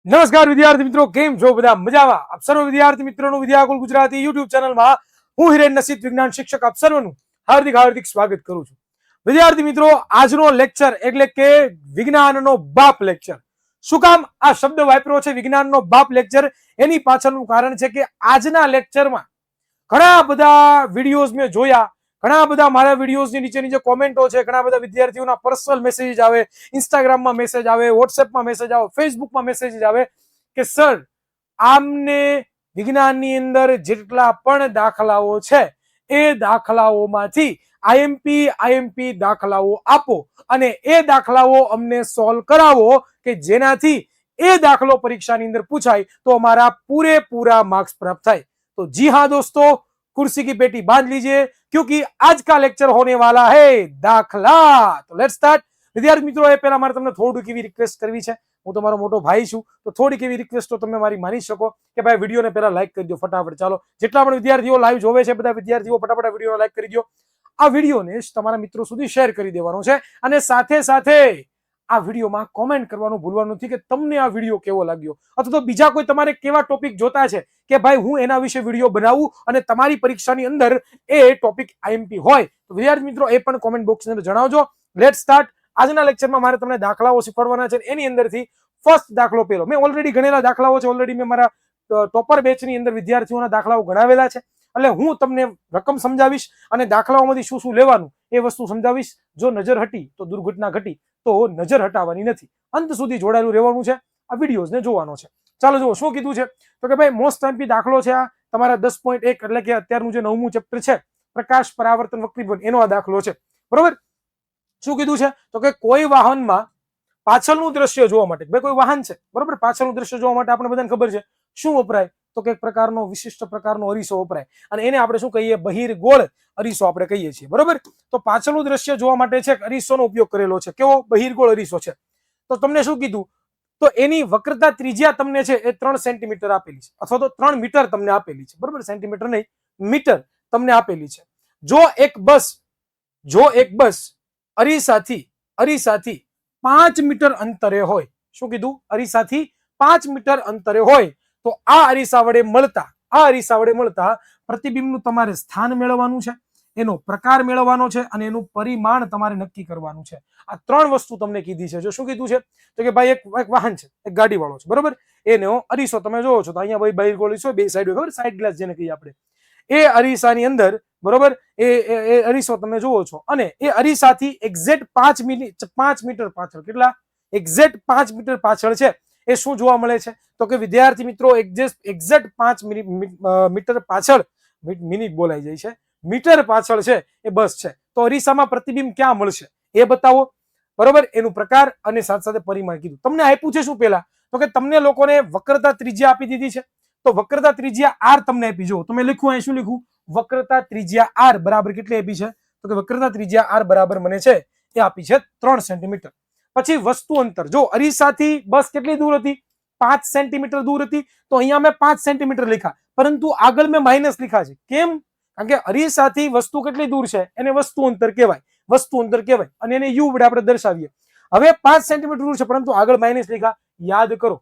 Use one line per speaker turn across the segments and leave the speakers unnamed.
નમસ્કાર વિદ્યાર્થી મિત્રો, કેમ છો? બધા મજામાં? આપ સર્વ વિદ્યાર્થી મિત્રોનું વિદ્યાકુલ ગુજરાતી યુટ્યુબ ચેનલમાં હું હિરેન નસીદ વિજ્ઞાન શિક્ષક આપ સર્વનું હાર્દિક સ્વાગત કરું છું. વિદ્યાર્થી મિત્રો, આજનો લેક્ચર એટલે કે વિજ્ઞાનનો બાપ લેક્ચર. શું કામ આ શબ્દ વાપર્યો છે વિજ્ઞાનનો બાપ લેક્ચર? એની પાછળનું કારણ છે કે આજના લેક્ચરમાં ઘણા બધા વિડીયોઝ મેં જોયા, ઘણા બધા મારા વિડીયોઝની નીચે કોમેન્ટો છે, ઘણા બધા વિદ્યાર્થીઓના પર્સનલ મેસેજ આવે, ઇન્સ્ટાગ્રામમાં મેસેજ આવે, વોટ્સએપમાં મેસેજ આવે, ફેસબુકમાં મેસેજ આવે કે સર આમને વિજ્ઞાનની અંદર જેટલા પણ દાખલાઓ છે એ દાખલાઓમાંથી આઈએમપી દાખલાઓ આપો અને એ દાખલાઓ અમને સોલ્વ કરાવો કે જેનાથી એ દાખલો પરીક્ષાની અંદર પૂછાય તો અમારા પૂરેપૂરા માર્ક્સ પ્રાપ્ત થાય. तो जी हाँ दोस्तों, कुर्सी की पेटी बांध लीजिए क्योंकि आज का लेक्चर होने वाला है दाखला. तो लेट्स स्टार्ट. विद्यार्थी મિત્રો, એ પહેલા મારે તમને થોડુંક એવી રિક્વેસ્ટ કરવી છે. હું તમારો મોટો ભાઈ છું તો થોડીક એવી રિક્વેસ્ટ તો તમે મારી માની શકો કે ભાઈ વિડીયોને પહેલા લાઈક કરી દો ફટાફટ. ચાલો, જેટલા પણ વિદ્યાર્થીઓ લાઈવ જોવે છે બધા વિદ્યાર્થીઓ ફટાફટ વિડીયોને લાઈક કરી દો. આ વિડીયોને તમારા મિત્રો સુધી શેર કરી દેવાનો છે અને સાથે સાથે આ વિડીયોમાં કોમેન્ટ કરવાનું ભૂલવાનું નથી કે તમને આ વિડીયો કેવો લાગ્યો, અથવા તો બીજા કોઈ તમારે કેવા ટોપિક જોતા છે કે ભાઈ હું એના વિશે વિડીયો બનાવું અને તમારી પરીક્ષાની અંદર એ ટોપિક આઈએમપી હોય તો વિદ્યાર્થી મિત્રો એ પણ કોમેન્ટ બોક્સની અંદર જણાવજો. Late start. આજના લેક્ચરમાં મારે તમને દાખલાઓ શીખવાડવાના છે. એની અંદરથી ફર્સ્ટ દાખલો પહેલો, મેં ઓલરેડી ગણેલા દાખલાઓ છે, ઓલરેડી મેં મારા ટોપર બેચની અંદર વિદ્યાર્થીઓના દાખલાઓ ગણાવેલા છે. એટલે હું તમને રકમ સમજાવીશ અને દાખલાઓમાંથી શું શું લેવાનું એ વસ્તુ સમજાવીશ. જો નજર હટી તો દુર્ઘટના ઘટી, તો નજર હટાવવાની નથી. અંત સુધી જોડાયેલું રહેવાનું છે, આ વિડીયોઝને જોવાનો છે. ચાલો જુઓ શું કીધું છે. તો કે ભાઈ મોસ્ટ આઈએમપી દાખલો છે આ તમારા 10.1 એટલે કે અત્યારનું જે 9મું ચેપ્ટર છે પ્રકાશ પરાવર્તન વક્રીભવન, એનો આ દાખલો છે. બરોબર. શું કીધું છે તો કે કોઈ વાહનમાં પાછળનું દ્રશ્ય જોવા માટે, ભાઈ કોઈ વાહન છે બરોબર, પાછળનું દ્રશ્ય જોવા માટે આપણે બધાને ખબર છે શું વપરાય તો કે એક પ્રકારનો વિશિષ્ટ પ્રકારનો અરીસો વપરાય અને એને આપણે શું કહીએ, બહિર્ગોળ અરીસો આપણે કહીએ છીએ. બરોબર. તો પાછળનું દ્રશ્ય જોવા માટે છે અરીસોનો ઉપયોગ કરેલો છે. કેવો? બહિર્ગોળ અરીસો છે. તો તમને શું કીધું તો એની વક્રતા ત્રિજ્યા તમને છે એ 3 સેન્ટીમીટર આપેલી છે અથવા તો 3 મીટર તમને આપેલી છે. બરોબર, સેન્ટીમીટર નહીં, મીટર તમને આપેલી છે. જો એક બસ અરીસાથી 5 મીટર અંતરે હોય, શું કીધું? અરીસાથી 5 મીટર અંતરે હોય તો આ અરીસા વડે મળતા પ્રતિબિંબનું તમારે સ્થાન મેળવવાનું છે, એનો પ્રકાર મેળવવાનો છે અને એનું પરિમાણ તમારે નક્કી કરવાનું છે. આ 3 વસ્તુ તમને કીધી છે. જો શું કીધું છે તો કે ભાઈ એક વાહન છે, એક ગાડી વાળો છે. બરોબર. એનો અરીસો તમે જોવો છો તો અહીંયા ભાઈ બહિર્ગોળ અરીસો, બે સાઈડ ખબર, સાઈડ ગ્લાસ જેને કહીએ આપણે, એ અરીસાની અંદર બરોબર એ અરીસો તમે જોવો છો અને એ અરીસાથી એક્ઝેક્ટ 5 મીટર પાછળ, કેટલા? એક્ઝેક્ટ 5 મીટર પાછળ છે એ શું જોવા મળે છે તો કે વિદ્યાર્થી મિત્રો એક્ઝેક્ટ 5 મીટર પાછળ, મિનિટ બોલાઈ જાય છે, મીટર પાછળ છે એ બસ છે. તો અરીસામાં પ્રતિબિંબ ક્યાં મળશે એ બતાવો. બરોબર. એનું પ્રકાર અને સાથે સાથે પરિમાણ કીધું. તમને આપ્યું છે શું પહેલા તો કે તમને લોકોને વક્રતા ત્રિજ્યા આપી દીધી છે. તો વક્રતા ત્રિજ્યા r તમને આપી. જો તમે લખ્યું અહીં શું લખ્યું, વક્રતા ત્રિજ્યા r બરાબર કેટલી આપી છે તો કે વક્રતા ત્રિજ્યા r બરાબર મને છે એ આપી છે 3 સેન્ટીમીટર. પછી વસ્તુ અંતર, જો અરીસાથી બસ કેટલી દૂર હતી? 5 સેન્ટીમીટર દૂર હતી. તો અહીંયા મેં 5 સેન્ટીમીટર લખ્યા, પરંતુ આગળ મેં માઇનસ લખ્યા છે. કેમ? કારણ કે અરીસાથી વસ્તુ કેટલી દૂર છે એને વસ્તુ અંતર કહેવાય અને એને u વડે આપણે દર્શાવીએ. હવે 5 સેન્ટીમીટર દૂર છે પરંતુ આગળ માઇનસ લખ્યા. યાદ કરો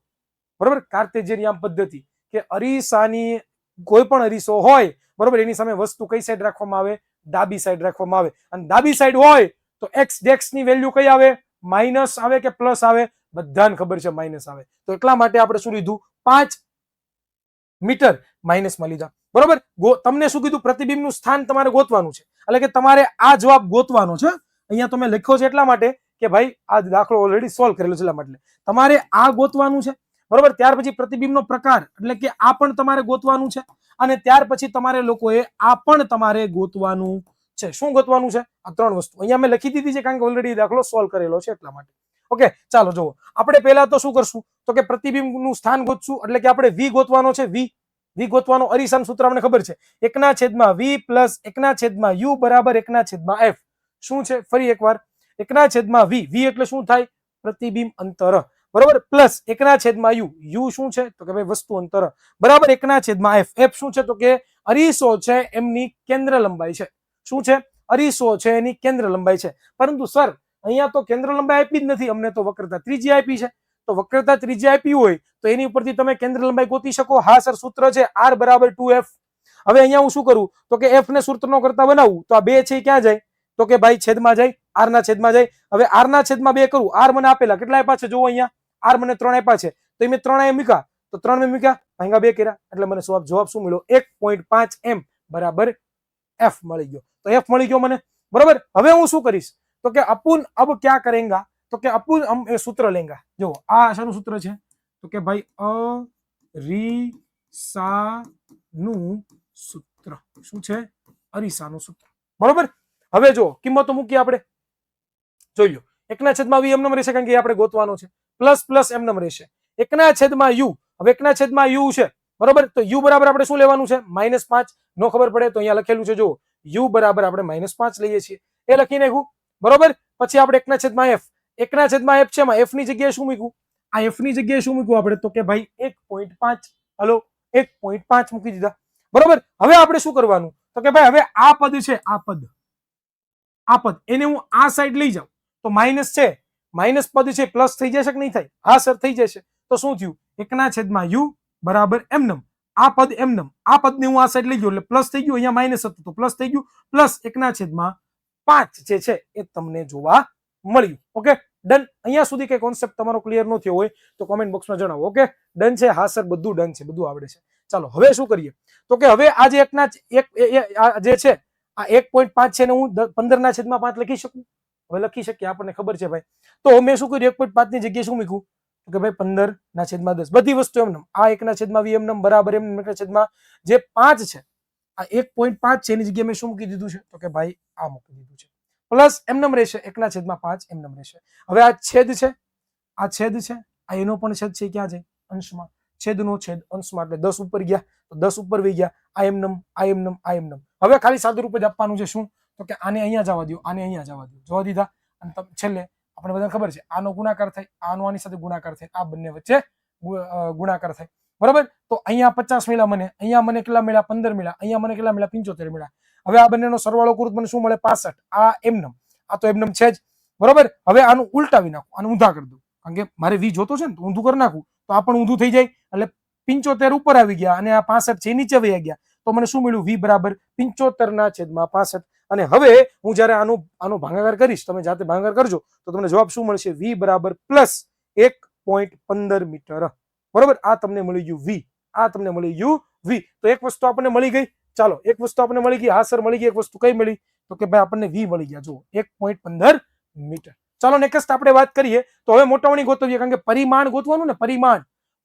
બરોબર, કાર્ટેશિયન યામ પદ્ધતિ કે અરીસાની કોઈ પણ અરીસો હોય બરોબર, એની સામે વસ્તુ કઈ સાઈડ રાખવામાં આવે? ડાબી સાઈડ રાખવામાં આવે. અને ડાબી સાઈડ હોય તો x ડેક્સ ની વેલ્યુ કઈ આવે? માઇનસ આવે કે પ્લસ આવે? બધાને ખબર છે માઇનસ આવે. તો એટલા માટે આપણે શું લીધું? 5 મીટર માઇનસમાં લીધા. બરોબર. તમને શું કીધું? પ્રતિબિંબનું સ્થાન તમારે ગોતવાનું છે. એટલે કે તમારે આ જવાબ ગોતવાનો છે. અહીંયા તમે લખ્યો છે એટલા માટે કે ભાઈ આ દાખલો ઓલરેડી સોલ્વ કરેલો છે એટલા માટે તમારે આ ગોતવાનું છે. બરોબર. ત્યાર પછી પ્રતિબિંબનો પ્રકાર એટલે કે આ પણ તમારે ગોતવાનું છે અને ત્યાર પછી તમારે લોકોએ આ પણ તમારે ગોતવાનું છે. શું ગોતવાનું છે? આ 3 વસ્તુ અહીંયા મેં લખી દીધી છે કારણ કે ઓલરેડી દાખલો સોલ્વ કરેલો છે એટલા માટે. ઓકે, ચાલો જુઓ. આપણે પહેલા તો શું કરશું તો કે પ્રતિબિંબનું સ્થાન ગોતશું. એટલે કે આપણે v ગોતવાનો છે. v ગોતવાનો અરીસાનું સૂત્ર આપણે ખબર છે, 1/v + 1/u બરાબર 1/f. શું છે? ફરી એકવાર 1/v. v એટલે શું થાય? પ્રતિબિંબ અંતર. બરોબર. Plus 1/u. u શું છે તો કે ભાઈ વસ્તુ અંતર બરાબર 1/f. f શું છે તો કે અરીસો છે એમની કેન્દ્ર લંબાઈ છે. શું છે? અરીસો છે એની કેન્દ્ર લંબાઈ છે. પરંતુ સર અહીંયા તો કેન્દ્ર લંબાઈ આપી જ નથી, અમને તો વક્રતા ત્રિજ્યા આપી છે. તો વક્રતા ત્રિજ્યા આપી હોય તો એની ઉપરથી તમે કેન્દ્ર લંબાઈ ગોતી શકો. હા સર, સૂત્ર છે r બરાબર 2f. હવે અહીંયા હું શું કરું તો કે f ને સૂત્રનો કરતા બનાવું તો આ 2 છે ક્યાં જાય તો કે ભાઈ છેદમાં જાય, r ના છેદમાં જાય. હવે r ના છેદમાં 2 કરું, r મને આપેલા કેટલા આપ્યા છે જુઓ અહીંયા, r મને 3 આપ્યા છે તો મેં 3 અહીંયા મૂક્યા તો 3 મેં મૂક્યા, ભાંગા 2 કર્યા એટલે મને જવાબ શું મળ્યો 1.5 m બરાબર f મળી ગયો. તો f મળી ગયો મને, બરોબર. હવે હું શું કરીશ તો કે અપુન અબ ક્યા કરેંગા તો કે અપુન हम એ સૂત્ર લેંગા. જો આ શાનું સૂત્ર છે તો કે ભાઈ અરીસાનું સૂત્ર. શું છે? અરીસાનું સૂત્ર, બરોબર. હવે જો કિંમતો મૂકી આપણે, જોઈ લો 1/v એમ નમ રહેશે કારણ કે આપણે ગોતવાનો છે, પ્લસ પ્લસ એમ નમ રહેશે 1/u. હવે 1/u છે, બરોબર. તો u બરાબર આપણે શું લેવાનું છે -5. નો ખબર પડે તો અહીંયા લખેલું છે જો u બરાબર આપણે -5 લઈએ છીએ, એ લખી નાખ્યું, બરોબર. પછી આપણે 1/f, 1/f છે, એમાં f ની જગ્યાએ શું મૂક્યું, આ f ની જગ્યાએ શું મૂક્યું આપણે તો કે ભાઈ 1.5. હલો 1.5 મૂકી દીધા, બરોબર. હવે આપણે શું કરવાનું તો કે ભાઈ હવે આ પદ છે, આ પદ એને હું આ સાઈડ લઈ જાઉં તો માઇનસ છે, માઇનસ પદ છે પ્લસ થઈ જશે કે નહીં થાય? હા સર થઈ જશે. તો શું થયું 1/u બરાબર એમનમ, આ પદ એમનમ, આ પદને હું આ સાઈડ લઈ ગયો એટલે પ્લસ થઈ ગયું, અહીંયા માઇનસ હતું તો પ્લસ થઈ ગયું, પ્લસ 1/5 જે છે એ તમને જોવા મળ્યું. Okay done. અહીંયા સુધી કઈ કોન્સેપ્ટ તમારો ક્લિયર ન થયો હોય તો કોમેન્ટ બોક્સમાં જણાવો. ઓકે ડન છે? હા સર બધું ડન છે, બધું આવડે છે. ચાલો હવે શું કરીએ તો કે હવે આ જે જે છે આ 1.5 છે ને હું 15/5 લખી શકું? હવે લખી શકીએ, આપણને ખબર છે ભાઈ. તો મેં શું કર્યું 1.5 ની જગ્યાએ શું મૂક્યું કે ભાઈ 15/10. બધી વસ્તુ એમ આ 1/v એમ બરાબર એમ 1/5 જે 5 છે આ 1.5 છે એની જગ્યાએ મેં શું મૂકી દીધું છે તો કે ભાઈ આ મૂકી દીધું છે, પ્લસ એમનમ રહેશે 1/5 એમનમ રહેશે. હવે આ છેદ છે, આ છેદ છે, આ એનો પણ છેદ છે, ક્યાં છે અંશમાં, છેદનો છેદ અંશમાં એટલે 10 ઉપર ગયા તો 10 ઉપર વહી ગયા, આ એમનમ આ એમનમ આ એમનમ. હવે ખાલી સાદું રૂપ જ આપવાનું છે શું તો કે આને અહીંયા જવા દો, આને અહીંયા જવા દો, જોવા દીધા. અને છેલ્લે આપણે બધાને ખબર છે આનો ગુણાકાર થાય, આનો આની સાથે ગુણાકાર થાય, આ બંને વચ્ચે ગુણાકાર થાય, બરાબર. તો અહીંયા 50 મળ્યા મને, અહીંયા મને કેટલા મળ્યા 15 મળ્યા, અહીંયા મને કેટલા મળ્યા 75 મળ્યા. હવે આ બંનેનો સરવાળો કરું મને શું મળે 65. આ એમનમ, આ તો એમનમ છે જ, બરોબર. હવે આનું ઉલટાવી નાખું, આનું ઊંધા કરી દઉં કારણ કે મારે v જોતો છે ને તો ઊંધું કરી નાખું તો આ પણ ઊંધું થઈ જાય એટલે 75 ઉપર આવી ગયા અને આ 65 છે નીચે વહી ગયા તો મને શું મળ્યું v બરાબર 75/65. અને હવે હું જ્યારે આનો ભાગાકાર કરીશ, તમે જાતે ભાગાકાર કરજો તો તમને જવાબ શું મળશે v બરાબર પ્લસ 1.15 મીટર, બરોબર. આ તમને મળી ગયું v, આ તમને મળી ગયું v. તો એક વસ્તુ આપણને મળી ગઈ. ચાલો એક વસ્તુ આપણને મળી ગઈ, હા સર મળી ગઈ. એક વસ્તુ કઈ મળી તો કે ભાઈ આપણને v મળી ગયા, જો 1.15 મીટર. ચાલો નેક્સ્ટ આપણે વાત કરીએ તો હવે મોટાવણી ગોતવીએ કારણ કે પરિમાણ ગોતવાનું ને,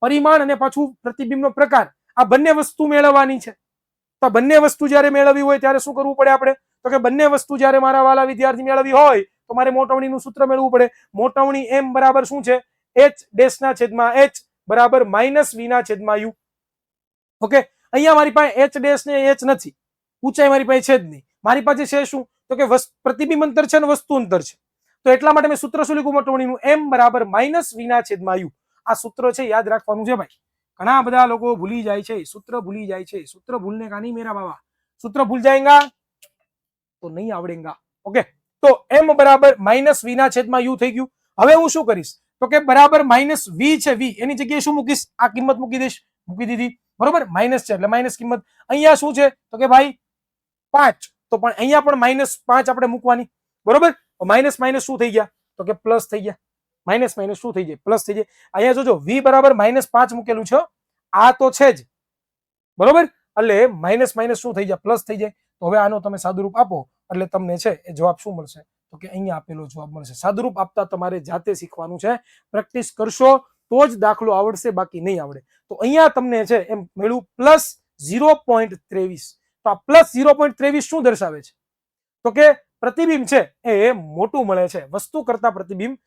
પરિમાણ અને પાછું પ્રતિબિંબનો પ્રકાર, આ બંને વસ્તુ મેળવવાની છે. તો બંને વસ્તુ જ્યારે મેળવવી હોય ત્યારે શું કરવું પડે આપણે તો કે બંને વસ્તુ જ્યારે મારા વાલા વિદ્યાર્થી મેળવવી હોય તો મારે મોટાવણીનું સૂત્ર મેળવવું પડે. મોટાવણી m બરાબર શું છે h ડેશ ના છેદમાં h બરાબર -v ના છેદમાં u. ઓકે અહીંયા મારી પાસે h ડેશ ને h નથી, ઊંચાઈ મારી પાસે છે જ નહીં. મારી પાસે છે શું તો કે પ્રતિબિંબ અંતર છે અને વસ્તુ અંતર છે. તો એટલા માટે મેં સૂત્ર શું લીધું મોટાવણીનું m બરાબર -v ના છેદમાં u. આ સૂત્ર છે, યાદ રાખવાનું છે ભાઈ. ઘણા બધા લોકો ભૂલી જાય છે, સૂત્ર ભૂલી જાય છે. સૂત્ર ભૂલને કા નહીં મેરા બાબા, સૂત્ર ભૂલ જાયેંગા તો નહીં આવડેંગા. ઓકે તો m બરાબર -v ના છેદમાં u થઈ ગયું. હવે હું શું કરીશ તો કે બરાબર -v છે, v એની જગ્યાએ શું મૂકીશ, આ કિંમત મૂકી દઈશ, મૂકી દીધી, બરોબર. માઇનસ છે એટલે માઇનસ કિંમત. અહીંયા શું છે તો કે ભાઈ 5, તો પણ અહીંયા પણ -5 આપણે મૂકવાની, બરોબર. માઇનસ માઇનસ શું થઈ ગયા તો કે પ્લસ થઈ ગયા, માઇનસ માઇનસ શું થઈ જાય પ્લસ થઈ જાય. અહીંયા જોજો v બરાબર -5 મૂકેલું છે, આ તો છે જ, બરોબર. એટલે માઇનસ માઇનસ શું થઈ જાય પ્લસ થઈ જાય. તો હવે આનો તમે સાદુરૂપ આપો એટલે તમને છે એ જવાબ શું મળશે તો કે અહીંયા આપેલો જવાબ મળશે. સાદુરૂપ આપતા તમારે જાતે શીખવાનું છે, પ્રેક્ટિસ કરશો તો જ દાખલો આવડશે, બાકી નહીં આવડે. તો અહીંયા તમને છે એમ મળ્યું +0.23. તો આ +0.23 શું દર્શાવે છે તો કે પ્રતિબિંબ છે એ મોટું મળે છે, વસ્તુ કરતા પ્રતિબિંબ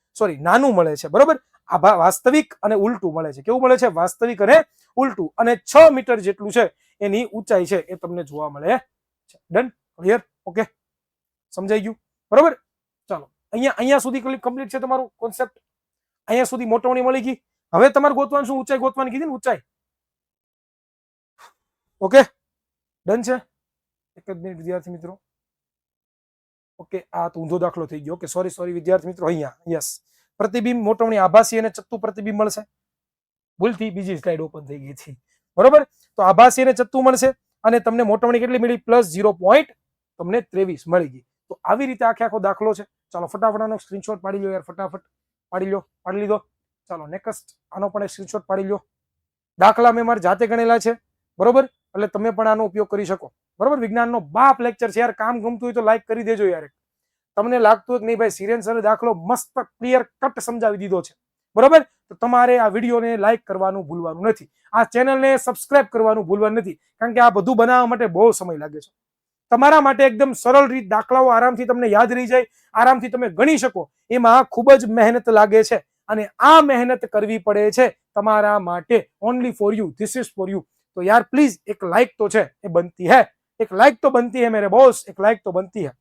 નાનું મળે છે, બરોબર. આ વાસ્તવિક અને ઉલટું મળે છે. કેવું મળે છે? વાસ્તવિક અને ઉલટું. અને 6 મીટર જેટલું છે એની ઊંચાઈ છે એ તમને જોવા મળે છે. ડન, ક્લિયર, ઓકે, સમજાઈ ગયું, બરોબર. ચાલો અહીંયા સુધી કમ્પ્લીટ છે તમારું કોન્સેપ્ટ. અહીંયા સુધી મોટવણી મળી ગઈ. હવે તમારે ગોતવાનું શું? ઊંચાઈ ગોતવાની કીધી ને, ઊંચાઈ. ઓકે ડન છે. એક જ મિનિટ વિદ્યાર્થી મિત્રો. ઓકે આ તો ઊંધો દાખલો થઈ ગયો. ઓકે સોરી વિદ્યાર્થી મિત્રો, અહીંયા યસ પ્રતિબિંબ મોટવણી આભાસી અને ચત્તુ પ્રતિબિંબ મળશે. ભૂલથી બીજી સ્લાઇડ ઓપન થઈ ગઈ છે. બરોબર, તો આભાસી અને ચત્તુ મળશે અને તમને મોટવણી કેટલી મળી? +0. તમને 23 મળી ગઈ. તો આવી રીતે આખો દાખલો છે. ચાલો ફટાફટ આનો સ્ક્રીનશોટ પાડી લો યાર, ફટાફટ પાડી લીધો. ચાલો નેક્સ્ટ આનો પણ એક સ્ક્રીનશોટ પાડી લો. દાખલા મેં મારી જાતે ગણેલા છે, બરોબર, એટલે તમે પણ આનો ઉપયોગ કરી શકો. બરોબર, વિજ્ઞાનનો બાપ લેક્ચર છે યાર. કામ ગમતું હોય તો લાઈક કરી દેજો યાર. તમને લાગતું હોય કે નહીં ભાઈ સિરેન સરે દાખલો મસ્ત ક્લિયર કટ સમજાવી દીધો છે, બરોબર, તો તમારે આ વિડીયોને લાઈક કરવાનું ભૂલવાનું નથી. આ ચેનલને સબસ્ક્રાઇબ કરવાનું ભૂલવાનું નથી, કારણ કે આ બધું બનાવવા માટે બહુ સમય લાગે છે. તમારા માટે એકદમ સરળ રીત, દાખલાઓ આરામથી તમને યાદ રહી જાય, આરામથી તમે ગણી શકો, એમાં ખૂબ જ મહેનત લાગે છે. અને આ મહેનત કરવી પડે છે તમારા માટે, only for you, this is for you. તો યાર પ્લીઝ એક લાઈક તો છે એ બનતી હે, એક લાઈક તો બનતી હે મેરે બોસ, એક લાઈક તો બનતી હે.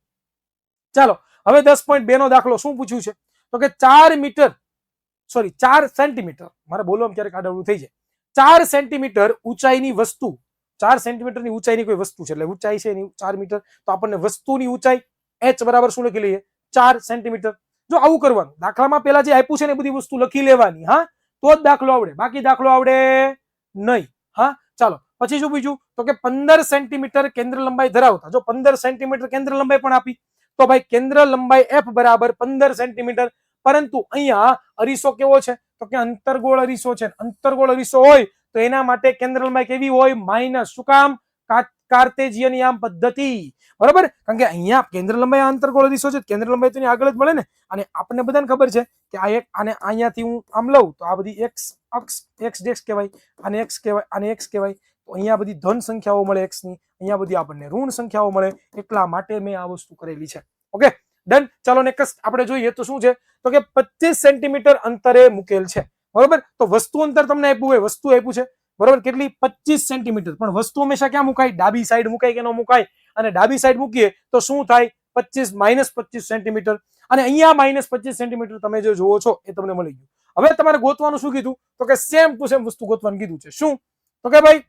ચાલો હવે 10.2 નો દાખલો શું પૂછ્યું છે? તો કે 4 સેન્ટીમીટર, મારે બોલવામાં ક્યારેક આડવડું થઈ જાય. 4 સેન્ટીમીટર ઊંચાઈની વસ્તુ, 4 સેન્ટીમીટરની ઊંચાઈની કોઈ વસ્તુ છે, એટલે ઊંચાઈ છે એની 4 મીટર, તો આપણને વસ્તુની ઊંચાઈ h બરાબર શું લખી લઈએ? 4 સેન્ટીમીટર. જો આવું કરવાનું, દાખલામાં પેલા જે આપ્યું છે ને એ બધી વસ્તુ લખી લેવાની, હા, તો જ દાખલો આવડે, બાકી દાખલો આવડે નહીં. હા, ચાલો પછી શું પૂછ્યું? તો કે 15 સેન્ટીમીટર કેન્દ્ર લંબાઈ ધરાવતા, જો 15 સેન્ટીમીટર કેન્દ્ર લંબાઈ પણ આપી, તો ભાઈ કેન્દ્ર લંબાઈ f બરાબર 15 સેન્ટીમીટર. પરંતુ અહીંયા અરીસો કેવો છે? તો કે અંતર્ગોળ અરીસો છે. અંતર્ગોળ અરીસો હોય તો એના માટે કેન્દ્ર લંબાઈ કેવી હોય? માઇનસ. શું કામ? કાર્ટેશિયન યામ પદ્ધતિ, બરોબર, કારણ કે અહીંયા કેન્દ્ર લંબાઈ અંતર્ગોળ અરીસો છે, કેન્દ્ર લંબાઈ તો આગળ જ મળે ને. અને આપણને બધાને ખબર છે કે આ એક, આને અહીંયાથી હું આમ લઉં તો આ બધી x અક્ષ, x ડેશ કહેવાય, આને x કહેવાય, આને x કહેવાય. તો અહીંયા બધી ધન સંખ્યાઓ મળે x ની, અહીંયા બધી આપણને ઋણ સંખ્યાઓ મળે, એટલા માટે મેં આ વસ્તુ કરેલી છે. Okay, done. ચાલો નેક્સ્ટ આપણે જોઈએ તો શું છે? તો કે 25 સેન્ટીમીટર અંતરે મૂકેલ છે, બરોબર. તો વસ્તુ અંતર તમને આપ્યું હોય, વસ્તુ આપ્યું છે, બરોબર, કેટલી? 25 સેન્ટીમીટર. પણ વસ્તુ હંમેશા ક્યાં મુકાય? ડાબી સાઈડ મુકાય કે ન મુકાય? અને ડાબી સાઈડ મૂકીએ તો શું થાય? 25 -25 સેન્ટીમીટર. અને અહીંયા -25 સેન્ટીમીટર તમે જે જોવો છો એ તમને મળી ગયું. હવે તમારે ગોતવાનું શું કીધું? તો કે સેમ ટુ સેમ વસ્તુ ગોતવાનું કીધું છે. શું? તો કે ભાઈ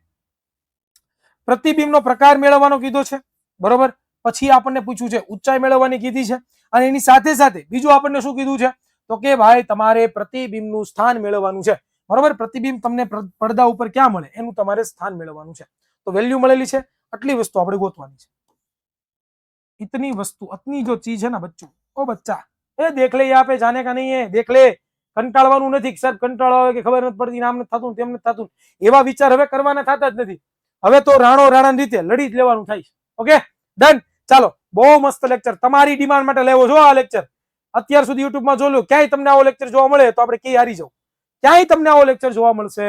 પ્રતિબિંબનો પ્રકાર મેળવવાનો કીધો છે, બરોબર. પછી આપણને પૂછ્યું છે ઊંચાઈ મેળવવાની કીધી છે, અને એની સાથે સાથે બીજું આપણને શું કીધું છે? તો કે ભાઈ તમારે પ્રતિબિંબનું સ્થાન મેળવવાનું છે, બરોબર. પ્રતિબિંબ તમને પડદા ઉપર ક્યાં મળે એનું તમારે સ્થાન મેળવવાનું છે. તો વેલ્યુ મળેલી છે, આટલી વસ્તુ આપણે ગોતવાની છે. इतनी वस्तु, इतनी जो चीज है ना बच्चों, ओ बच्चा ए देख ले, यहाँ पे जाने का नहीं है, देख ले. કંટાળવાનું નથી, સર કંટાળો આવે કે ખબર નથી પડતી, નામ નથી થતું, તેમ નથી થતું, એવા વિચાર હવે કરવાના થતા જ નથી. હવે તો રાણો રાણાની રીતે લડી જ લેવાનું થાય છે. Okay, done. ચાલો, બહુ મસ્ત લેક્ચર, તમારી ડિમાન્ડ માટે લેવો છો આ લેક્ચર. અત્યાર સુધી યુટ્યુબમાં જોઈ લો, ક્યાંય તમને આવો લેક્ચર જોવા મળે તો આપણે ક્યાંય હારી જાવ, ક્યાંય તમને આવો લેક્ચર જોવા મળશે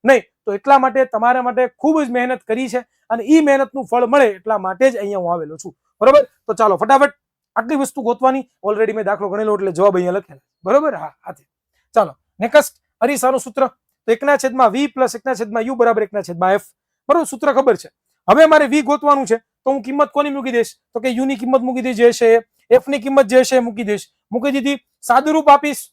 નહીં. તો એટલા માટે તમારા માટે ખૂબ જ મહેનત કરી છે, અને એ મહેનતનું ફળ મળે એટલા માટે જ અહીંયા હું આવેલો છું, બરોબર. તો ચાલો ફટાફટ આટલી વસ્તુ ગોતવાની. ઓલરેડી મેં દાખલો ગણેલો એટલે જવાબ અહીંયા લખેલો, બરોબર. હા, હાથે. ચાલો નેક્સ્ટ, અરીસાનું સૂત્ર. તો 1/v + 1/u = 1/f, બરોબર. સૂત્ર ખબર છે. હવે મારે v ગોતવાનું છે, તો હું કિંમત કોની મૂકી દઈશ? તો કે u ની કિંમત મૂકી દઈશ, જે છે f ની કિંમત જે છે મૂકી દઈશ. મૂકી દીધી. સાદુરૂપ આપીશ,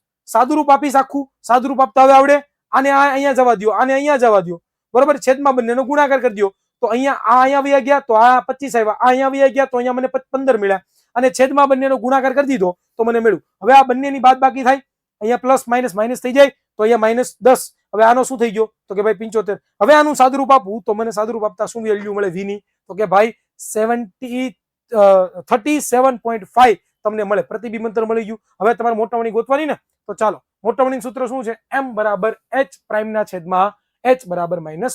આખું સાદુરૂપ આપતા હવે આવડે. આને અહીંયા જવા દો, આને અહીંયા જવા દો, બરોબર. છેદમાં બંનેનો ગુણાકાર કરી દો, તો અહીંયા અહીંયા વયા ગયા તો આ 25 આવ્યા, અહીંયા વયા ગયા તો અહીંયા મને 15 મળ્યા, અને છેદમાં બંનેનો ગુણાકાર કરી દીધો તો મને મળ્યું. હવે આ બંનેની બાદબાકી થાય, અહીંયા પ્લસ માઇનસ થઈ જાય તો અહીંયા -10. હવે આનો શું થઈ ગયો? તો કે ભાઈ 75. હવે આનું સાદુરૂપ આપવું તો મને સાદુરૂપ આપતા શું વેલ્યુ મળે v ની? તો કે ભાઈ 37.5 તમને મળે. પ્રતિબિંબ અંતર મળી ગયું. હવે તમારે મોટવણી ગોતવાની ને, તો ચાલો મોટવણીનું સૂત્ર શું છે? m = h પ્રાઇમના છેદમાં h =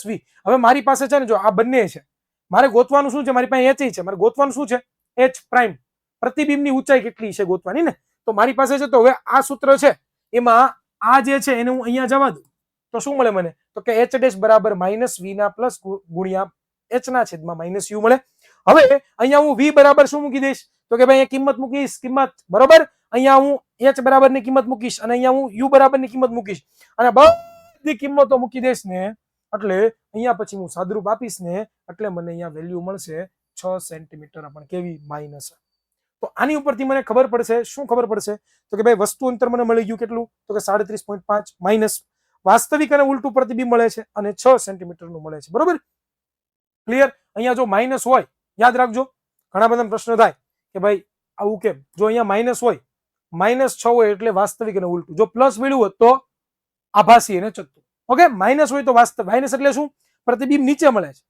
-v. હવે મારી પાસે છે ને, જો આ બંને છે, મારે ગોતવાનું શું છે? મારી પાસે h છે, મારે ગોતવાનું શું છે? h prime. પ્રતિબિંબની ઊંચાઈ કેટલી છે ગોતવાની ને. તો મારી પાસે છે, તો હવે આ સૂત્ર છે એમાં આ જે છે એને હું અહીંયા જવા દઉં તો શું મળે મને? તો કે h' બરાબર -v ના પ્લસ ગુણ્યા h ના છેદમાં -u મળે. હવે અહીંયા હું v બરાબર શું મૂકી દઈશ? તો કે ભાઈ કિંમત મૂકીશ, કિંમત, બરોબર. અહીંયા હું h બરાબર ની કિંમત મૂકીશ, અને અહીંયા હું u બરાબર ની કિંમત મૂકીશ, અને બધી કિંમતો મૂકી દઈશ ને, એટલે અહીંયા પછી હું સાદુરૂપ આપીશ ને, એટલે મને અહીંયા વેલ્યુ મળશે 6 સેન્ટીમીટર. પણ કેવી? માઇનસ. તો આની ઉપરથી મને ખબર પડશે, શું ખબર પડશે? તો કે ભાઈ વસ્તુ અંતર મને મળી ગયું કેટલું? તો કે 37.5 માઇનસ વાસ્તવિક અને ઉલટું પ્રતિબિંબ મળે છે, અને 6 સેન્ટીમીટર નું મળે છે, બરોબર. ક્લિયર? અહીંયા જો માઇનસ હોય, યાદ રાખજો, ઘણા બધા પ્રશ્ન થાય કે ભાઈ આવું કેમ. જો અહીંયા માઇનસ હોય -6 હોય એટલે વાસ્તવિક અને ઉલટું. જો પ્લસ મળ્યું હોત તો આભાસી અને ચત્તુ. ઓકે, માઇનસ હોય તો વાસ્તવિક. માઇનસ એટલે શું? પ્રતિબિંબ નીચે મળે છે,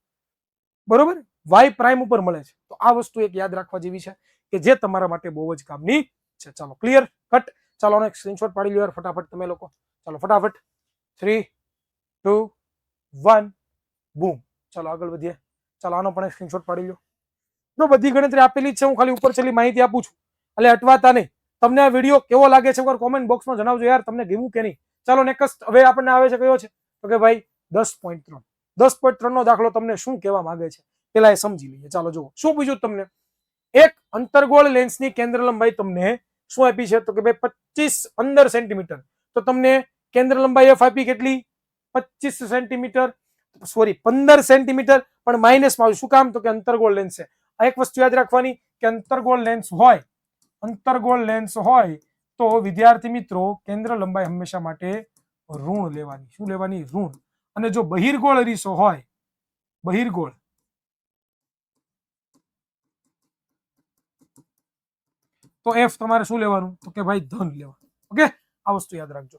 બરોબર, વાય પ્રાઇમ ઉપર મળે છે. તો આ વસ્તુ એક યાદ રાખવા જેવી છે કે જે તમારા માટે બહુ જ કામની છે. ચાલો ક્લિયર કટ. ચાલો એક સ્ક્રીનશોટ પાડી લો યાર ફટાફટ તમે લોકો. ચાલો ફટાફટ 3 2 1 બૂમ. ચાલો આગળ વધીએ. ચાલો આનો પણ સ્ક્રીનશોટ પાડી લો. તો બધી ગણતરી આપેલી જ છે, હું ખાલી ઉપર છેલ્લી માહિતી આપું છું એટલે અટવાતા નહીં. તમને આ વિડીયો કેવો લાગે છે કોમેન્ટ બોક્સમાં જણાવજો યાર, તમને ગમ્યું કે નહીં. ચાલો નેક્સ્ટ હવે આપણને આવે છે કયો છે તો કે ભાઈ 10.3. 10.3 નો દાખલો તમને શું કહેવા માંગે છે પેલા એ સમજી લઈએ. ચાલો જુઓ શું પૂછ્યું તમને. એક અંતર્ગોળ લેન્સની કેન્દ્ર લંબાઈ તમને શું આપી છે તો કે ભાઈ 15 સેન્ટીમીટર. તો તમને કેન્દ્ર લંબાઈ એફ આપી કેટલી? 25 સેન્ટીમીટર, સોરી 15 સેન્ટીમીટર, પણ માઇનસમાં. શું કામ તો કે અંતર્ગોળ લેન્સ છે. આ એક વસ્તુ યાદ રાખવાની કે અંતર્ગોળ લેન્સ હોય તો વિદ્યાર્થી મિત્રો કેન્દ્ર લંબાઈ હંમેશા માટે ઋણ લેવાની. શું લેવાની? ઋણ. અને જો બહિર્ગોળ અરીસો હોય, બહિર્ગોળ, તો એફ તમારે શું લેવાનું તો કે ભાઈ ધન લેવાનું. ઓકે, આ વસ્તુ યાદ રાખજો.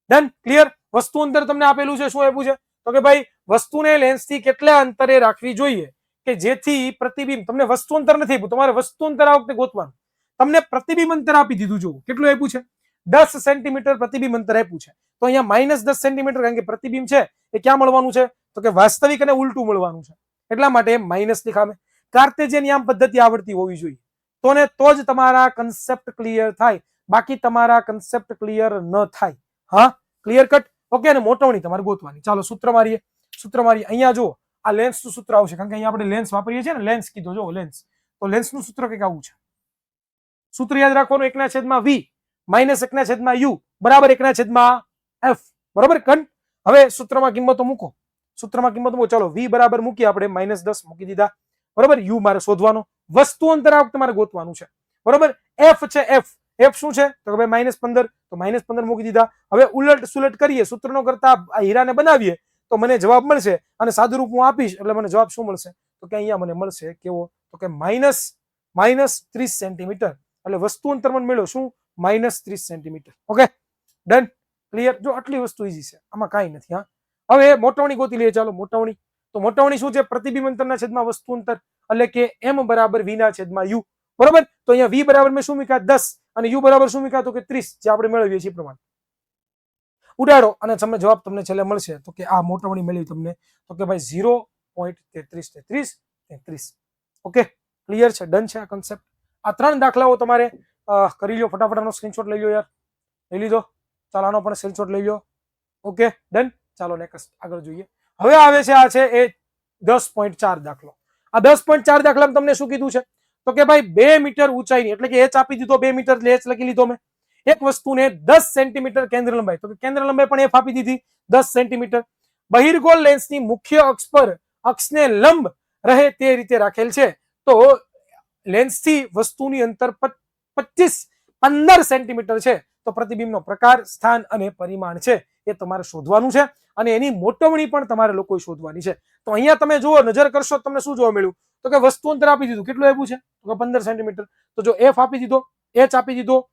Done, clear. વસ્તુ અંતર તમને આપેલું છે, શું આપ્યું છે તો કે ભાઈ વસ્તુને લેન્સથી કેટલા અંતરે રાખવી જોઈએ કે જેથી પ્રતિબિંબ. તમને વસ્તુ અંતર નથી આપ્યું, તમારે વસ્તુ અંતર આ વખતે ગોતવાનું. તમને પ્રતિબિંબ અંતર આપી દીધું. જો કેટલું આપ્યું છે? 10 સેન્ટીમીટર પ્રતિબિંબ અંતર આપ્યું છે. તો અહીંયા -10 સેન્ટીમીટર, કારણ કે પ્રતિબિંબ છે એ ક્યાં મળવાનું છે તો કે વાસ્તવિક અને ઉલટું મળવાનું છે. એટલા માટે માઇનસ લખાવે. કાર્ટેશિયન યામ પદ્ધતિ આવડતી હોવી જોઈએ તો જ તમારા કન્સેપ્ટ ક્લિયર થાય, બાકી તમારા કન્સેપ્ટ ક્લિયર ન થાય. હા, ક્લિયર કટ. ઓકે, અને મોટવણી તમારે ગોતવાની. ચાલો સૂત્ર મારીએ. અહીંયા જો આ લેન્સ નું સૂત્ર આવશે, કારણ કે અહીંયા આપણે લેન્સ વાપરીએ છીએ ને. લેન્સ કીધો જો લેન્સ, તો લેન્સ નું સૂત્ર કંઈક આવું છે. સૂત્ર યાદ રાખવાનું 1/v માઇનસ 1/u બરાબર 1/f. બરાબર કન. હવે સૂત્રમાં કિંમતો મૂકો. ચાલો v બરાબર મૂકી આપણે -10 મૂકી દીધા. બરાબર, u મારે શોધવાનો. વસ્તુ અંતર આ વખતે મારે ગોતવાનું છે. બરાબર, f છે. એફ શું છે તો કે ભાઈ -15, તો -15 મૂકી દીધા. હવે ઉલટ સુલટ કરીએ, સૂત્રનો કરતા આ હીરાને બનાવીએ તો મને જવાબ મળશે, અને સાદું રૂપ હું આપીશ એટલે મને જવાબ શું મળશે તો કે અહીંયા મને મળશે કેવો તો કે -30 સેન્ટીમીટર. એટલે વસ્તુ અંતર મને મળ્યો શું? -30 સેન્ટીમીટર. Okay, done, clear. જો આટલી વસ્તુ ઈઝી છે, આમાં કાંઈ નથી. હા, હવે મોટવણી ગોતી લઈએ. ચાલો મોટવણી. તો મોટવણી શું છે? પ્રતિબિંબ અંતરના છેદમાં વસ્તુ અંતર, એટલે કે m બરાબર v ના છેદમાં u. બરાબર, તો અહીંયા v બરાબર મેં શું મૂક્યા? 10, અને u બરાબર શું મૂક્યા તો કે 30, જે આપણે મેળવીએ છીએ પ્રમાણે. ઉડાડો અને તમે જવાબ તમને છેલ્લે મળશે તો કે આ મોટવણી મળી તમને તો કે ભાઈ 0.33. ઓકે, ક્લિયર છે, ડન છે આ કન્સેપ્ટ. આ 3 દાખલાઓ તમારે કરી લો. ફટાફટ આનો સ્ક્રીનશોટ લઈ લો યાર. લઈ લીધો? ચાલો આનો પણ સ્ક્રીનશોટ લઈ લો. Okay, done. ચાલો નેક્સ્ટ આગળ જોઈએ. હવે આવે છે આ છે એ 10.4 દાખલો. આ 10.4 દાખલામાં તમને શું કીધું છે તો કે ભાઈ 2 મીટર ઊંચાઈની, એટલે કે h આપી દીધો 2 મીટર, એટલે h લખી લીધો મેં. એક વસ્તુને 10 સેન્ટીમીટર કેન્દ્ર લંબાઈ, તો કે કેન્દ્ર લંબાઈ પણ f આપી દીધી 10 સેન્ટીમીટર. બહિર્ગોળ લેન્સની મુખ્ય અક્ષ પર અક્ષને લંબ રહે તે રીતે રાખેલ છે. તો લેન્સથી વસ્તુની અંતર 15 સેન્ટીમીટર છે. તો પ્રતિબિંબનો પ્રકાર, સ્થાન અને પરિમાણ છે એ તમારે શોધવાનું છે, અને એની મોટવણી પણ તમારે લોકોએ શોધવાની છે. તો અહીંયા તમે જુઓ, નજર કરશો તમને શું જોવા મળ્યું તો કે વસ્તુ અંતર આપી દીધું. કેટલું આપ્યું છે તો કે 15 સેન્ટીમીટર. તો જો f આપી દીધો, h આપી દીધો,